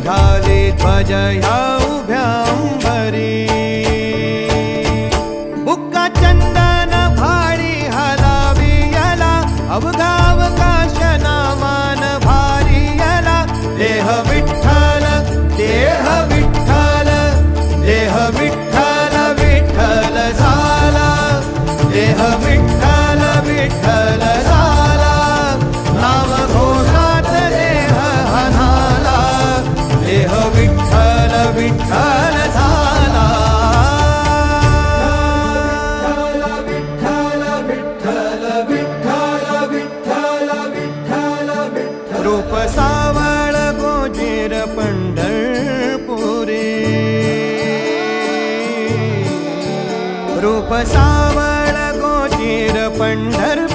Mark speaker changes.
Speaker 1: घाले ध्वज ह्या उभ्या अंबरी बुक्का चंदन भाळी हलावी याला अवघा अवकाश नामान भारी याला देह विठ्ठल देह विठ्ठल देह विठ्ठल विठ्ठल झाला देह विठ्ठल विठ्ठल झाला नाम घोषात देह हनाला देह विठ्ठल विठ्ठल झाला विठ्ठल विठ्ठल विठ्ठल विठ्ठल विठ्ठल विठ्ठल रूप सावळ गोजीर पंढरपुरी रूप सावळ गोजीर पंढरपुरी